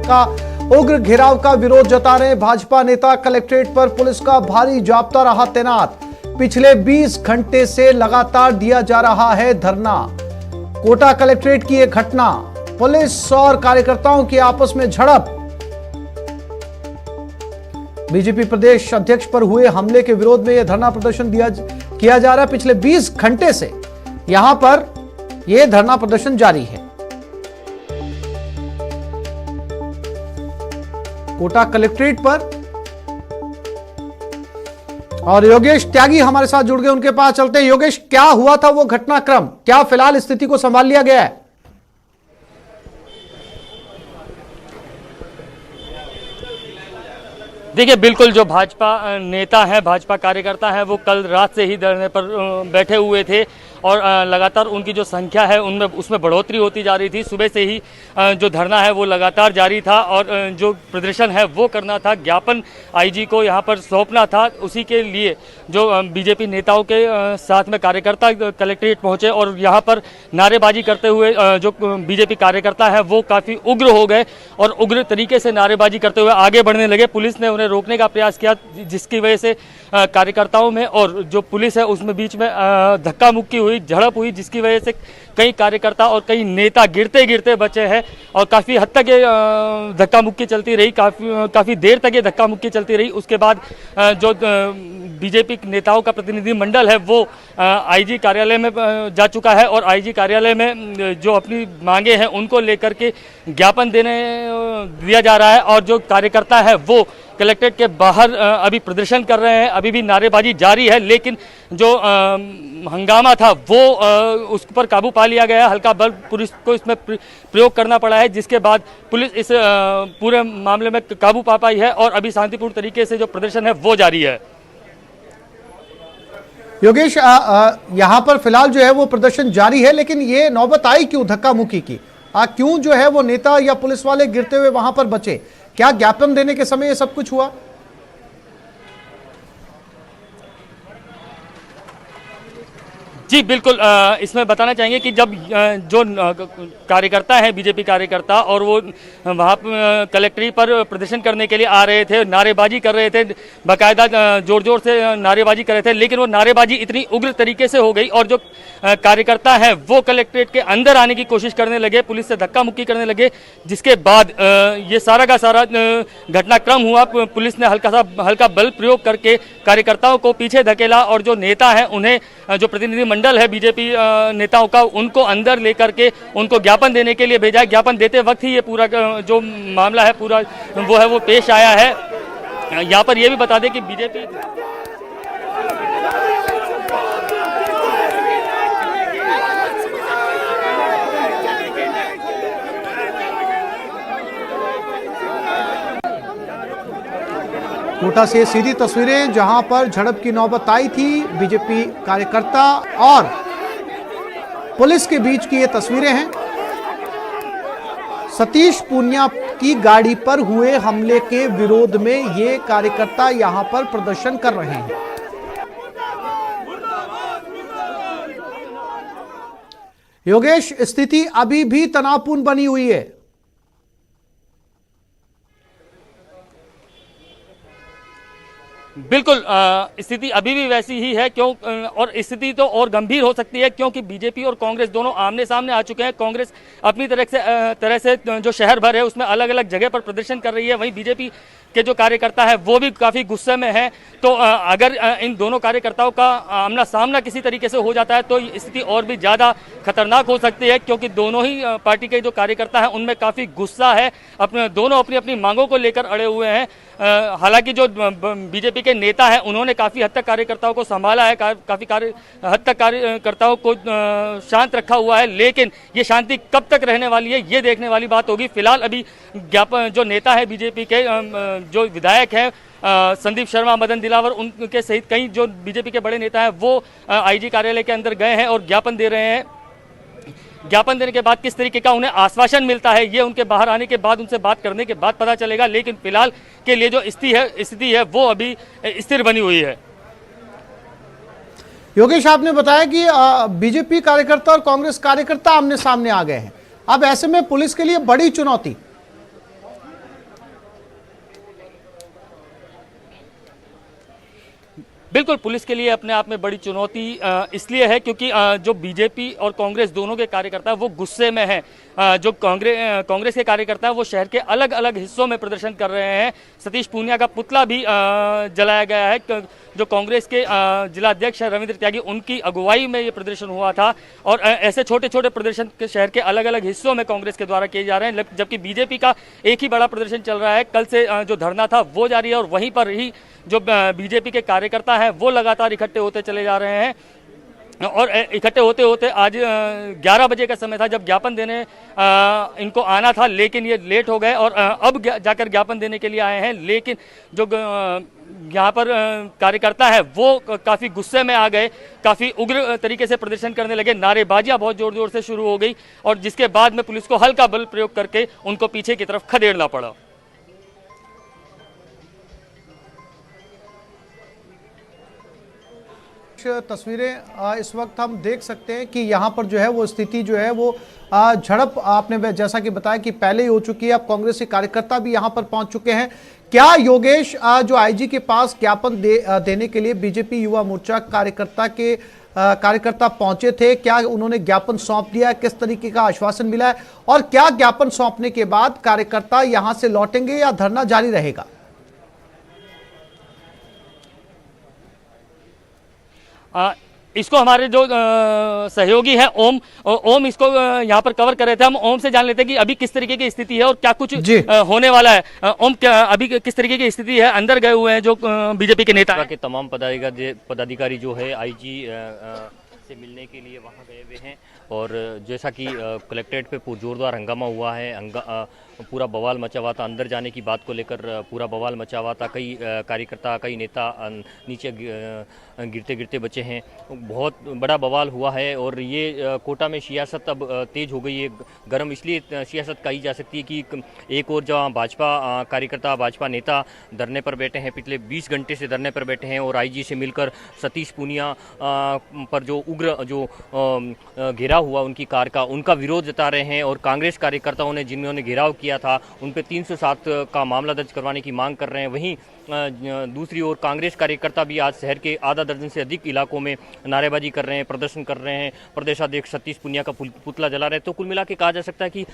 का उग्र घेराव का विरोध जता रहे भाजपा नेता। कलेक्ट्रेट पर पुलिस का भारी जाब्ता रहा तैनात। पिछले 20 घंटे से लगातार दिया जा रहा है धरना। कोटा कलेक्ट्रेट की यह घटना, पुलिस और कार्यकर्ताओं की आपस में झड़प। बीजेपी प्रदेश अध्यक्ष पर हुए हमले के विरोध में यह धरना प्रदर्शन किया जा रहा है। पिछले 20 घंटे से यहां पर यह धरना प्रदर्शन जारी है। कोटा कलेक्ट्रेट पर और योगेश त्यागी हमारे साथ जुड़ गए, उनके पास चलते हैं। योगेश, क्या हुआ था वो घटनाक्रम, क्या फिलहाल स्थिति को संभाल लिया गया है? देखिए, बिल्कुल जो भाजपा नेता हैं, भाजपा कार्यकर्ता हैं, वो कल रात से ही धरने पर बैठे हुए थे और लगातार उनकी जो संख्या है उसमें बढ़ोतरी होती जा रही थी। सुबह से ही जो धरना है वो लगातार जारी था और जो प्रदर्शन है वो करना था, ज्ञापन आईजी को यहाँ पर सौंपना था। उसी के लिए जो बीजेपी नेताओं के साथ में कार्यकर्ता कलेक्ट्रेट पहुँचे और यहाँ पर नारेबाजी करते हुए जो बीजेपी कार्यकर्ता है वो काफ़ी उग्र हो गए और उग्र तरीके से नारेबाजी करते हुए आगे बढ़ने लगे। पुलिस ने उन्हें रोकने का प्रयास किया, जिसकी वजह से कार्यकर्ताओं में और जो पुलिस है उसमें बीच में धक्का मुक्की हुई, झड़प हुई, जिसकी वजह से कई कार्यकर्ता और कई नेता गिरते गिरते बचे हैं और काफ़ी हद तक ये धक्का मुक्की चलती रही, काफ़ी देर तक ये धक्का मुक्की चलती रही। उसके बाद जो बीजेपी नेताओं का प्रतिनिधि मंडल है वो आईजी कार्यालय में जा चुका है और आईजी कार्यालय में जो अपनी मांगे हैं उनको लेकर के ज्ञापन दिया जा रहा है और जो कार्यकर्ता है वो कलेक्ट्रेट के बाहर अभी प्रदर्शन कर रहे हैं। अभी भी नारेबाजी जारी है, लेकिन जो हंगामा था वो उस पर काबू पा लिया गया। हल्का बल पुलिस को इसमें प्रयोग करना पड़ा है, जिसके बाद पुलिस इस पूरे मामले में काबू पा पाई है और अभी शांतिपूर्ण तरीके से जो प्रदर्शन है वो जारी है। योगेश, यहां पर फिलहाल जो है वो प्रदर्शन जारी है, लेकिन ये नौबत आई क्यों धक्का मुक्की की? क्यों जो है वो नेता या पुलिस वाले गिरते हुए वहां पर बचे? क्या ज्ञापन देने के समय ये सब कुछ हुआ? जी बिल्कुल, इसमें बताना चाहेंगे कि जब जो कार्यकर्ता हैं, बीजेपी कार्यकर्ता, और वो वहाँ कलेक्ट्रेट पर प्रदर्शन करने के लिए आ रहे थे, नारेबाजी कर रहे थे, बाकायदा जोर जोर से नारेबाजी कर रहे थे, लेकिन वो नारेबाजी इतनी उग्र तरीके से हो गई और जो कार्यकर्ता हैं वो कलेक्ट्रेट के अंदर आने की कोशिश करने लगे, पुलिस से धक्का मुक्की करने लगे, जिसके बाद ये सारा का सारा घटनाक्रम हुआ। पुलिस ने हल्का बल प्रयोग करके कार्यकर्ताओं को पीछे धकेला और जो नेता हैं उन्हें, जो प्रतिनिधि मंडल है बीजेपी नेताओं का, उनको अंदर लेकर के उनको ज्ञापन देने के लिए भेजा। ज्ञापन देते वक्त ही ये पूरा जो मामला है पूरा वो पेश आया है। यहाँ पर ये भी बता दें कि बीजेपी कोटा से सीधी तस्वीरें जहां पर झड़प की नौबत आई थी, बीजेपी कार्यकर्ता और पुलिस के बीच की ये तस्वीरें हैं। सतीश पूनिया की गाड़ी पर हुए हमले के विरोध में ये कार्यकर्ता यहां पर प्रदर्शन कर रहे हैं। योगेश, स्थिति अभी भी तनावपूर्ण बनी हुई है। बिल्कुल, स्थिति अभी भी वैसी ही है, और स्थिति तो और गंभीर हो सकती है क्योंकि बीजेपी और कांग्रेस दोनों आमने सामने आ चुके हैं। कांग्रेस अपनी तरह से जो शहर भर है उसमें अलग अलग जगह पर प्रदर्शन कर रही है, वहीं बीजेपी के जो कार्यकर्ता है वो भी काफ़ी गुस्से में हैं। तो अगर इन दोनों कार्यकर्ताओं का आमना सामना किसी तरीके से हो जाता है तो स्थिति और भी ज़्यादा खतरनाक हो सकती है, क्योंकि दोनों ही पार्टी के जो कार्यकर्ता हैं उनमें काफ़ी गुस्सा है, दोनों अपनी अपनी मांगों को लेकर अड़े हुए हैं। हालांकि जो बीजेपी के नेता हैं उन्होंने काफ़ी हद तक कार्यकर्ताओं को संभाला है, काफ़ी हद तक कार्यकर्ताओं को शांत रखा हुआ है, लेकिन ये शांति कब तक रहने वाली है ये देखने वाली बात होगी। फिलहाल अभी ज्ञापन जो नेता है बीजेपी के, जो विधायक हैं संदीप शर्मा, मदन दिलावर, उनके सहित कई जो बीजेपी के बड़े नेता हैं वो आईजी कार्यालय के अंदर गए हैं और ज्ञापन दे रहे हैं। ज्ञापन देने के बाद किस तरीके का उन्हें आश्वासन मिलता है ये उनके बाहर आने के बाद, उनसे बात करने के बाद पता चलेगा, लेकिन फिलहाल के लिए जो स्थिति है वो अभी स्थिर बनी हुई है। योगेश, आपने बताया कि बीजेपी कार्यकर्ता और कांग्रेस कार्यकर्ता आमने सामने आ गए हैं। अब ऐसे में पुलिस के लिए बड़ी चुनौती। बिल्कुल, पुलिस के लिए अपने आप में बड़ी चुनौती इसलिए है क्योंकि जो बीजेपी और कांग्रेस दोनों के कार्यकर्ता वो गुस्से में हैं। जो कांग्रेस के कार्यकर्ता है वो शहर के अलग अलग हिस्सों में प्रदर्शन कर रहे हैं। सतीश पूनिया का पुतला भी जलाया गया है। जो कांग्रेस के जिला अध्यक्ष है रविंद्र त्यागी, उनकी अगुवाई में ये प्रदर्शन हुआ था। और ऐसे छोटे छोटे प्रदर्शन के शहर के अलग अलग हिस्सों में कांग्रेस के द्वारा किए जा रहे हैं, जबकि बीजेपी का एक ही बड़ा प्रदर्शन चल रहा है। कल से जो धरना था वो जारी है और वहीं पर ही जो बीजेपी के कार्यकर्ता हैं वो लगातार इकट्ठे होते चले जा रहे हैं। और इकट्ठे होते होते आज 11 बजे का समय था जब ज्ञापन देने इनको आना था, लेकिन ये लेट हो गए और अब जाकर ज्ञापन देने के लिए आए हैं। लेकिन जो यहाँ पर कार्यकर्ता है वो काफ़ी गुस्से में आ गए, काफ़ी उग्र तरीके से प्रदर्शन करने लगे। नारेबाजियाँ बहुत ज़ोर ज़ोर से शुरू हो गई और जिसके बाद में पुलिस को हल्का बल प्रयोग करके उनको पीछे की तरफ खदेड़ना पड़ा। तस्वीरें इस वक्त हम देख सकते हैं कि यहाँ पर जो है वो स्थिति जो है वो झड़प आपने जैसा कि बताया कि पहले ही हो चुकी है। अब कांग्रेस के कार्यकर्ता भी यहाँ पर पहुंच चुके हैं। क्या योगेश जो आईजी के पास ज्ञापन देने के लिए बीजेपी युवा मोर्चा कार्यकर्ता पहुंचे थे, क्या उन्होंने ज्ञापन सौंप दिया, किस तरीके का आश्वासन मिला है और क्या ज्ञापन सौंपने के बाद कार्यकर्ता यहां से लौटेंगे या धरना जारी रहेगा? इसको हमारे जो सहयोगी है ओम इसको यहाँ पर कवर कर रहे थे। हम ओम से जान लेते हैं कि अभी किस तरीके की स्थिति है और क्या कुछ होने वाला है। ओम, क्या अभी किस तरीके की स्थिति है? अंदर गए हुए हैं जो बीजेपी के नेता के तमाम पदाधिकारी जो है आईजी से मिलने के लिए वहाँ गए हुए हैं और जैसा कि कलेक्ट्रेट पे जोरदार हंगामा हुआ है, पूरा बवाल मचा हुआ था। अंदर जाने की बात को लेकर पूरा बवाल मचा हुआ था। कई कार्यकर्ता, कई नेता नीचे गिरते गिरते बचे हैं। बहुत बड़ा बवाल हुआ है और ये कोटा में सियासत अब तेज हो गई है। गर्म इसलिए सियासत कही जा सकती है कि एक और जहाँ भाजपा कार्यकर्ता, भाजपा नेता धरने पर बैठे हैं, पिछले 20 घंटे से धरने पर बैठे हैं और आईजी से मिलकर सतीश पूनिया पर जो उग्र जो घेराव हुआ उनकी कार का, उनका विरोध जता रहे हैं। और कांग्रेस कार्यकर्ताओं ने जिन्होंने घेराव किया था उन पे 307 का मामला दर्ज करवाने की मांग कर रहे हैं। वहीं दूसरी ओर कांग्रेस कार्यकर्ता भी आज शहर के आधा दर्जन से अधिक इलाकों में नारेबाजी कर रहे हैं, प्रदर्शन कर रहे हैं, प्रदेशाध्यक्ष सतीश पूनिया का पुतला जला रहे हैं। तो कुल मिला के कहा जा सकता है कि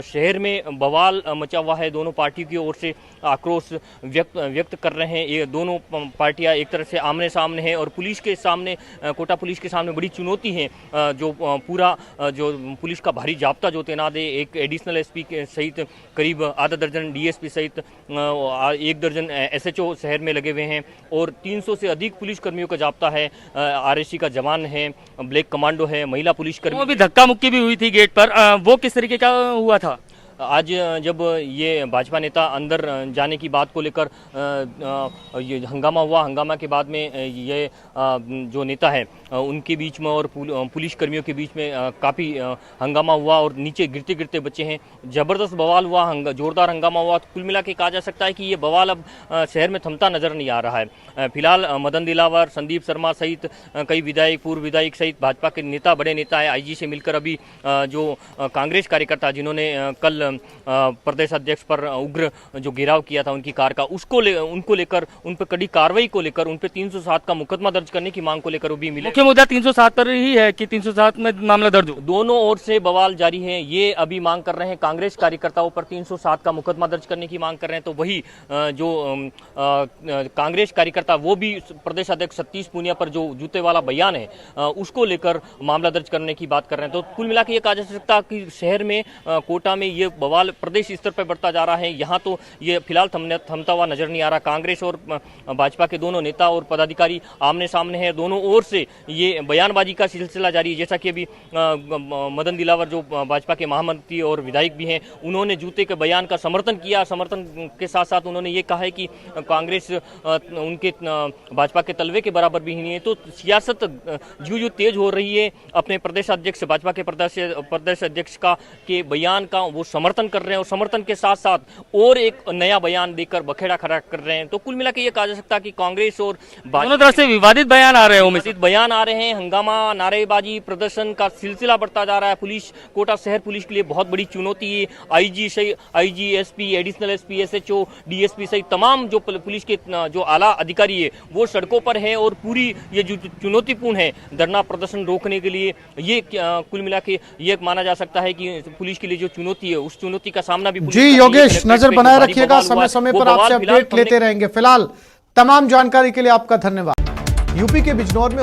शहर में बवाल मचा हुआ है। दोनों पार्टियों की ओर से आक्रोश व्यक्त कर रहे हैं। ये दोनों पार्टियां एक तरह से आमने सामने हैं और पुलिस के सामने, कोटा पुलिस के सामने बड़ी चुनौती है। जो पूरा जो पुलिस का भारी जाब्ता जो तैनात है, एक एडिशनल एसपी के सहित करीब आधा दर्जन डीएसपी सहित 1 दर्जन एसएचओ शहर में लगे हुए हैं और 300 से अधिक पुलिस कर्मियों का जाब्ता है। आरएससी का जवान है, ब्लैक कमांडो है, महिला पुलिस कर्मी। वो भी धक्का मुक्की भी हुई थी गेट पर, वो किस तरीके का हुआ था? आज जब ये भाजपा नेता अंदर जाने की बात को लेकर ये हंगामा हुआ, हंगामा के बाद में ये जो नेता है उनके बीच में और पुलिस कर्मियों के बीच में काफ़ी हंगामा हुआ और नीचे गिरते गिरते बच्चे हैं। ज़बरदस्त बवाल हुआ, जोरदार हंगामा हुआ। कुल मिला के कहा जा सकता है कि ये बवाल अब शहर में थमता नजर नहीं आ रहा है। फिलहाल मदन दिलावर, संदीप शर्मा सहित कई विधायक, पूर्व विधायक सहित भाजपा के नेता, बड़े नेता है, आईजी से मिलकर अभी जो कांग्रेस कार्यकर्ता जिन्होंने कल प्रदेश अध्यक्ष पर उग्र जो घेराव किया था उनकी कार का, उनको लेकर, उन पर कड़ी कार्रवाई को लेकर, उन पर 307 का मुकदमा दर्ज करने की मांग को लेकर वो भी मिले। मुख्य मुद्दा 307 पर ही है कि 307 में मामला दर्ज हो। दोनों ओर से बवाल जारी है। ये अभी मांग कर रहे हैं, कांग्रेस कार्यकर्ताओं पर 307 का मुकदमा दर्ज करने की मांग कर रहे हैं, तो वही जो कांग्रेस कार्यकर्ता वो भी प्रदेश अध्यक्ष सतीश पूनिया पर जो जूते वाला बयान है उसको लेकर मामला दर्ज करने की बात कर रहे हैं। तो कुल मिला के ये कहा जा सकता है कि शहर में, कोटा में ये बवाल प्रदेश स्तर पर बढ़ता जा रहा है। यहाँ तो ये फिलहाल थमता हुआ नजर नहीं आ रहा। कांग्रेस और भाजपा के दोनों नेता और पदाधिकारी आमने सामने हैं। दोनों ओर से ये बयानबाजी का सिलसिला जारी है। जैसा कि अभी मदन दिलावर जो भाजपा के महामंत्री और विधायक भी हैं, उन्होंने जूते के बयान का समर्थन किया। समर्थन के साथ साथ उन्होंने ये कहा है कि कांग्रेस उनके भाजपा के तलवे के बराबर भी नहीं है। तो सियासत जो तेज हो रही है। अपने प्रदेश अध्यक्ष, भाजपा के प्रदेश अध्यक्ष का के बयान का वो समर्थन कर रहे हैं और समर्थन के साथ साथ और एक नया बयान देकर बखेड़ा खड़ा कर रहे हैं। तो कुल मिला के ये कहा जा सकता है कि कांग्रेस और दोनों तरफ से विवादित बयान आ रहे हैं। विवादित बयान आ रहे हैं, हंगामा, नारेबाजी, प्रदर्शन का सिलसिला बढ़ता जा रहा है। पुलिस, कोटा शहर पुलिस के लिए बहुत बड़ी चुनौती है। IG, SP, additional SP, SHO, DSP सहित तमाम जो पुलिस के जो आला अधिकारी है वो सड़कों पर है और पूरी ये जो चुनौतीपूर्ण है धरना प्रदर्शन रोकने के लिए। ये कुल मिला के ये माना जा सकता है कि पुलिस के लिए जो चुनौती है उस चुनौती का सामना भी जी योगेश, नजर बनाए रखिएगा, समय समय पर आपसे अपडेट लेते रहेंगे। फिलहाल तमाम जानकारी के लिए आपका धन्यवाद। यूपी के बिजनौर में